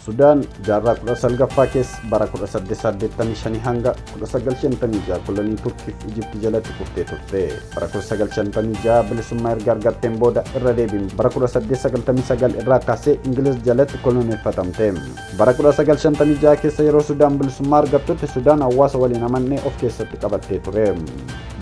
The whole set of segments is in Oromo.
Sudaan jaarraa 19ffaa keessa bara 1885 hanga 1956 kolonii Turkiif Ijipti jalatti kuftee turte. Bara 1956 bilisummaa erga argatteen booda irra deebiin bara 1899 irraa kaasee Ingiliz jalatti koloneeffatamte. Bara 1956 keessa yeroo Sudaan bilisummaa argattutti Sudaan hawaasa waliin amannee of keessatti qabattee ture.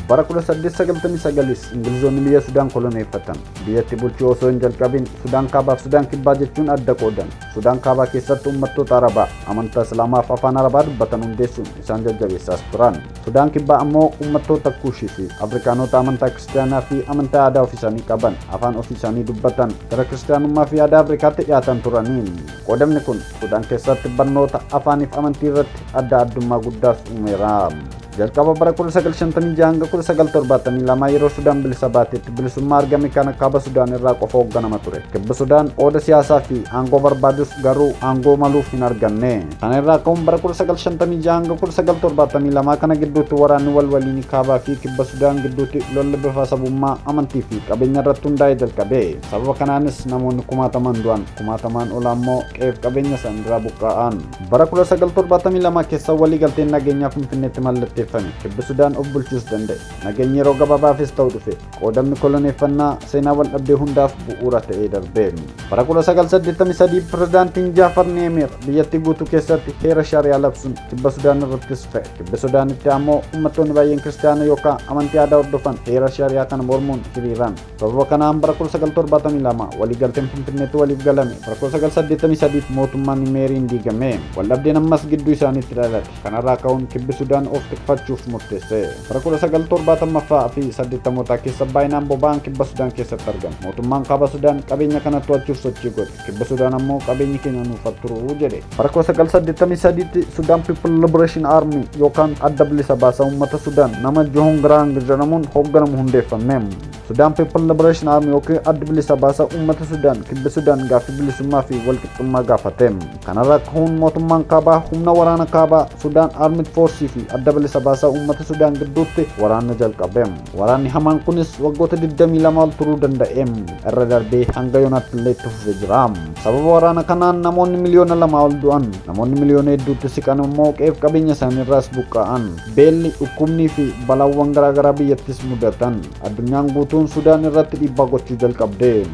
Bara 1899 Ingilizoonni biyya Sudaan koloneeffatan. Biyyatti bulchuu osoo hin jalqabin Sudaan Kaabaa fi Sudaan Kibbaa jechuun adda qoodan. Sudaan Kaabaa keessatti uummattoota Arabaa amantaa Islaamaa fi afaan Arabaa dubbatan hundeessuun isaan jajjabeessaas turan. Sudaan Kibbaa ammoo uummattoota Kuushii fi Afrikaanota amantaa Kiristaanaa fi amantaa aadaa ofii isaanii qaban afaan ofii isaanii dubbatan gara Kiristaanummaa fi aadaa Afrikaatti dhiyaatan turaniin. Qoodamni kun Sudaan keessatti barnoota afaanii fi amantii irratti adda addummaa guddaas uumeera. Jalqaba bara 1956 hanga 1972 yeroo Sudaan bilisa baatetti bilisummaa argame kana kaaba Sudaan irraa qofa hoogganama ture. Kibba Sudaan qooda siyaasaa fi aangoo barbaadus garuu aangoo maluuf hin arganne. Kana irraa ka'uun bara 1956 hanga 1972 kana gidduutti waraanni walwaliinii kaabaa fi kibba Sudaan gidduutti lolli bifa sabummaa, amantii fi qabeenya irratti hundaa'ee jalqabe. Sababa kanaanis namoonni kumaataman du'an, kumaataman ol ammoo qe'ee fi qabeenya isaanii irraa buqqa'an. Bara 1972 keessa waliigalteen nageenyaa Finfinneetti mallattee Kibba Sudaan of bulchuus danda'e. Nageenyi yeroo gabaabaafis ta'uu dhufe. Qoodamni koloneeffannaa seenaa wal dhabdee hundaaf bu'uura ta'ee darbe. Bara 1983 pirezidaantiin Jaafar Neemer biyyattii guutuu keessatti heera shariyaa labsuun kibba Sudaan irrattis fe'e. Kibba Sudaanitti ammoo uummattoonni baay'een kiristaana yookaan amantii aadaa hordofan heera shariyaa kana mormuun hiriiran. Sababa kanaan bara 1972 waliigalteen Finfinneetti waliif galame. Bara 1983 mootummaan Neemeriin diigame. Wal dhabdeen ammas gidduu isaaniitti dhalate. Kanarraa ka'uun kibbi Sudaan of fachuuf murteesse. Bara 1970ffaa fi 80 keessa baay'inaan boba'aan kibba Sudaan keessatti argama. Mootummaan kaaba Sudaan qabeenya kana to'achuuf sochii godhe. Kibba Sudaan ammoo qabeenyi keenya nuuf turuu jedhe. Bara 1983tti Sudaan People Liberation Army yookaan adda bilisa baasaa uummata Sudaan nama John Garang jedhamuun hoogganamu hundeeffame. Sudaan People Liberation Army yookiin adda bilisa baasaa uummata Sudaan kibba Sudaan gaaffii bilisummaa fi walqixxummaa gaafate. Kanarraa ka'uun mootummaan kaabaa humna waraana kaabaa Sudaan Armed Force fi adda bilisa baasaa uummata Sudaan gidduutti waraana jalqabe. Waraanni hamaan kunis waggoota 22 ol turuu danda'e. Irra darbee hanga yoonaatti illee itti fufee jira. Sababa waraana kanaan namoonni miliyoona 2 ol du'an, namoonni miliyoona hedduutti siqan immoo qe'ee fi qabeenya isaanii irraas buqqa'an. Beelli, dhukkubnii fi balaawwan garaagaraa biyyattis mudatan. Addunyaan guutuun Sudaan irratti dhiibbaa gochuu jalqabde.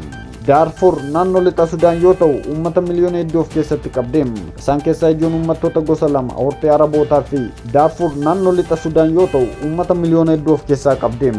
Darfur naannoo lixa Sudaan yoo ta'u uummata miliyoona hedduu of keessatti qabdi. Isaan keessaa ijoon uummattoota gosa lama hortee Arabootaa fi Darfur naannoo lixa Sudaan yoo ta'u uummata miliyoona hedduu of keessaa qabdi.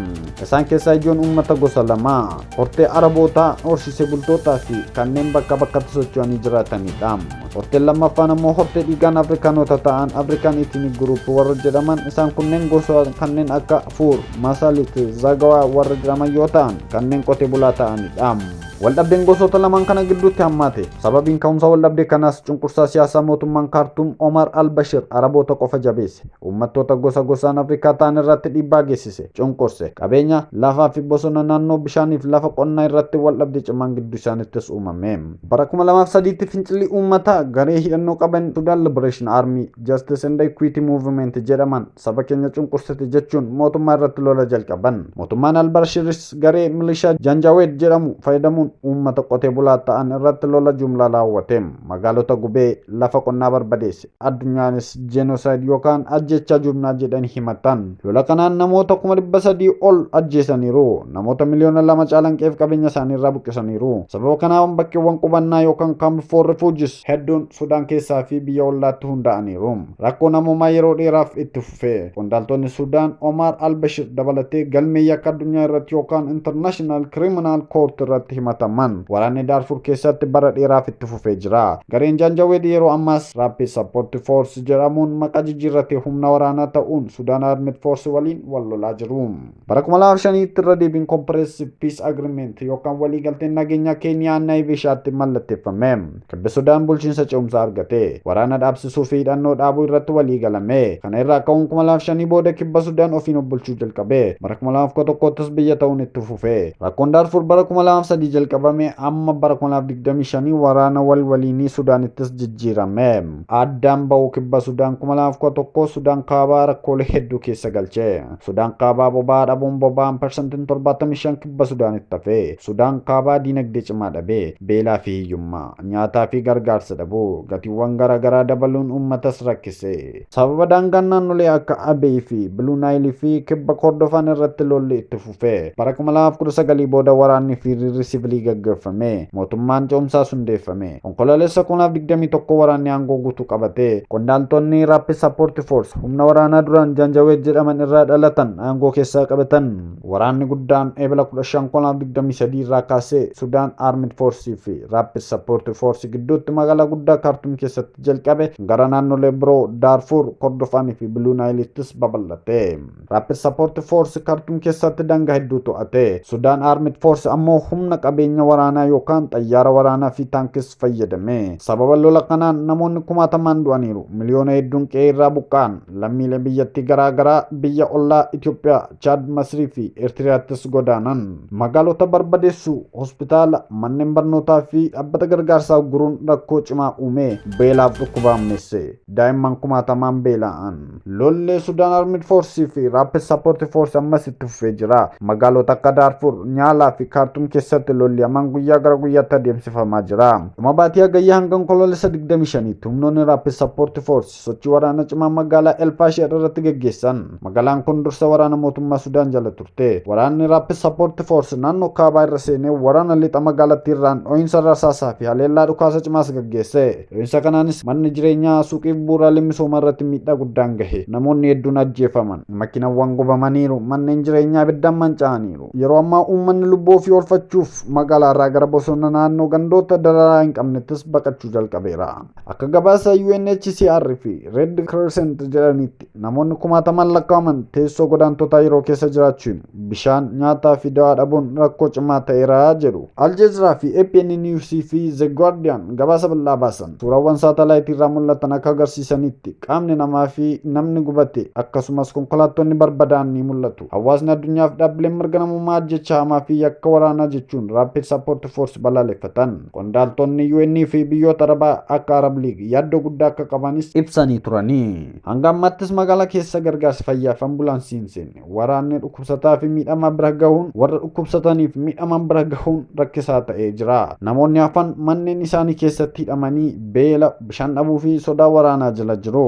Isaan keessaa ijoon uummata gosa lama hortee Arabootaa, horsiisee bultootaa fi kanneen bakka bakkatti socho'anii jiraatanidha. Horteen lammaffaan ammoo hortee dhiigaan Afrikaanota ta'an Afrikaan Ethnic Group warra jedhaman. Isaan kunneen gosa kanneen akka Fuur, Masalit, Zagawaa warra jedhaman yoo ta'an kanneen qotee bulaa ta'anidha. Waldhabdeen gosoota lamaan kana gidduutti hammaate. Sababiin ka'umsa waldhabdee kanaas cunqursaa siyaasaa mootummaan Kaartuum Omar al-Bashir Araboota qofa jabeesse. Uummattoota gosa gosaan Afrikaa ta'an irratti dhiibbaa geessise, cunqurse. Qabeenya lafaa fi bosona naannoo bishaaniif lafa qonnaa irratti waldhabdee cimaan gidduu isaaniittis uumame. Bara 2003tti fincilli uummataa garee hidhannoo qaban Sudan Liberation Army Justice and Equity Movement jedhaman saba keenya cunqursite jechuun mootummaa irratti lola jalqaban. Mootummaan al-Bashiris garee milishaa Janjaweed jedhamu fayyadamuun uummata qotee bulaa ta'an irratti lola jumlaa raawwate. Magaalota gubee lafa qonnaa barbadeesse. Addunyaanis genocide yookaan ajjechaa jumlaa jedhanii himatan. Lola kanaan namoota 300,000 ol ajjeesaniiru. Namoota miliyoona 2 caalan qe'ee fi qabeenya isaanii irraa buqqisaniiru. Sababa kanaan bakkeewwan qubannaa yookaan camp for refugees hedduun Sudaan keessaa fi biyya ollaatti hundaa'aniiru. Rakkoo namoomaa yeroo dheeraaf itti fufe. Qondaaltonni Sudaan Omar al-Bashir dabalatee galmee yakka addunyaa irratti yookaan International Criminal Court irratti himatan. Waraanni Darfur keessatti bara dheeraaf itti fufee jira. Gareen Janjaweed yeroo ammaas Rapid Support Force jedhamuun maqaa jijjiirratee humna waraanaa ta'uun Sudan Armed Force waliin wal lolaa jiru. Bara 2005tti irra deebiin Comprehensive Peace Agreement yookaan waliigalteen nageenyaa Keeniyaa Naayiveshaatti mallatteeffame. Kibbi Sudaan bulchiinsa ce'umsaa argate. Waraana dhaabsisuu fi hidhannoo dhaabuu irratti waliigalame. Kana irraa ka'uun 2005 booda Kibba Sudaan ofiin of bulchuu jalqabe. Bara 2011ttis biyya ta'uun itti fufe. Rakkoon Darfur bara 2003 jalqabame amma bara 2025 waraana waliinii Sudaanittis jijjiirame. Addaan ba'uu kibba Sudaan 2011 Sudaan kaabaa rakkoolee hedduu keessa galche. Sudaan kaabaa boba'aa dhabuun boba'aan parsantiin 75 kibba Sudaanitti hafe. Sudaan kaabaa diinagdee cimaa dhabe. Beelaa fi hiyyummaa, nyaataa fi gargaarsa dhabuu, gatiiwwan garaagaraa dabaluun uummatas rakkise. Sababa daangaan naannolee akka Abee fi Bluu Naayilii fi kibba Kordofaan irratti lolli itti fufe. Bara 2019 booda waraanni fi hiriirri siviilii gaggeeffame. Mootummaan ce'umsaas hundeeffame. Onkoloolessa 2021 waraanni aangoo guutuu qabate. Qondaaltonni Rapid Support Force humna waraanaa duraan Janjaweed jedhaman irraa dhalatan aangoo keessaa qabatan. Waraanni guddaan eebila 15 2023 irraa kaasee Sudan Armed Force fi Rapid Support Force gidduutti magaalaa guddaa Kaartum keessatti jalqabe gara naannolee biroo Darfur, Kordofaan fi Bluu Naayilittis babal'ate. Rapid Support Force Kaartum keessatti daangaa hedduu to'ate. Sudan Armed Force ammoo humna qabeenya waraanaa yookaan xayyaara waraanaa fi taankis fayyadame. Sababa lola kanaan namoonni 10,000 du'aniiru. Miliyoona hedduun qe'ee irraa buqqa'an. Lammiilee biyyattii garaagaraa biyya ollaa Itoophiyaa, Chaad, Masrii fi Eertiriyaattis godaanan. Magaalota barbadeessuu, hospitaala, manneen barnootaa fi dhaabbata gargaarsaa guruun rakkoo cimaa uume. Beelaaf dhukkubaammeesse. Daa'imman 10,000 beela'an. Lollee Sudan Armed Force fi Rapid Support Force ammas itti fufee jira. Magaalota akka Darfur, Nyaalaa fi Kaartum keessatti lolli hamaan guyyaa gara guyyaatti adeemsifamaa jira. Dhuma baatii hagayyaa hanga onkoloolessa 25tti humnoonni Rapid Support Force sochii waraana cimaa magaalaa El Fasher irratti gaggeessan. Magaalaan kun dursa waraana mootummaa Sudaan jala turte. Waraanni Rapid Support Force naannoo kaabaa irra seenee waraana lixa magaalattii irraan dho'iinsa rasaasaa fi haleellaa dhukaasa cimaas gaggeesse. Dho'iinsa kanaanis manni jireenyaa, suuqii fi bu'uuraalee misoomaa irratti miidhaa guddaan gahe. Namoonni hedduun ajjeefaman. Makiinawwan gubamaniiru. Manneen jireenyaa ibiddaan manca'aniiru. Yeroo ammaa uummanni lubbuu ofii oolfachuuf magaalaa irraa gara bosona naannoo gandoota dararaa hin qabnettis baqachuu jalqabeera. Akka gabaasa UNHCR fi Red Crescent jedhanitti namoonni 10,000 lakkaa'aman teessoo godaantotaa yeroo keessa jiraachuun bishaan, nyaataa fi dawaa dhabuun rakkoo cimaa ta'eera jedhu. Al Jazeera fi APN News fi The Guardian gabaasa bal'aa baasan. Suurawwan saatalaayitii irraa mul'atan akka agarsiisanitti qaamni namaa fi namni gubate akkasumas konkolaattonni barbadaa'an ni mul'atu. Hawaasni addunyaa fi dhaabbileen mirga namummaa ajjecha hamaa fi yakka waraanaa jechuun Rapid Support Force balaaleffatan. Qondaaltonni UN fi biyyoota Arabaa akka Arab League yaaddoo guddaa akka qabanis ibsanii turanii. Hanga ammaattis magaalaa keessa gargaarsa fayyaa fi ambulaansii hin seenne. Waraanni dhukkubsataa fi miidhamaa bira gahuun warra dhukkubsatanii fi miidhaman bira gahuun rakkisaa ta'ee jira. Namoonni hafan manneen isaanii keessatti hidhamanii beela, bishaan dhabuu fi sodaa waraanaa jala jiru.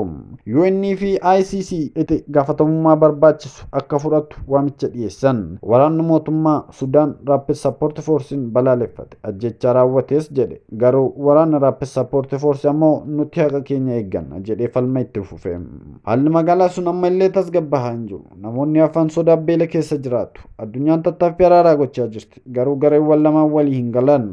UN fi ICC itti gaafatamummaa barbaachisu akka fudhatu waamicha dhiyeessan. Waraanni mootummaa Sudaan Rapid Support Force'n balaaleffate. Ajjechaa raawwates jedhe. Garuu waraanni Rapid Support Force ammoo nuti haqa keenya eegganna jedhee falma itti fufe. Haalli magaalaa sun amma illee tasgabbaa'aa hin jiru. Namoonni hafan sodaa beela keessa jiraatu. Addunyaan tattaaffii araaraa gochaa jirti. Garuu gareewwan lamaan walii hin galan.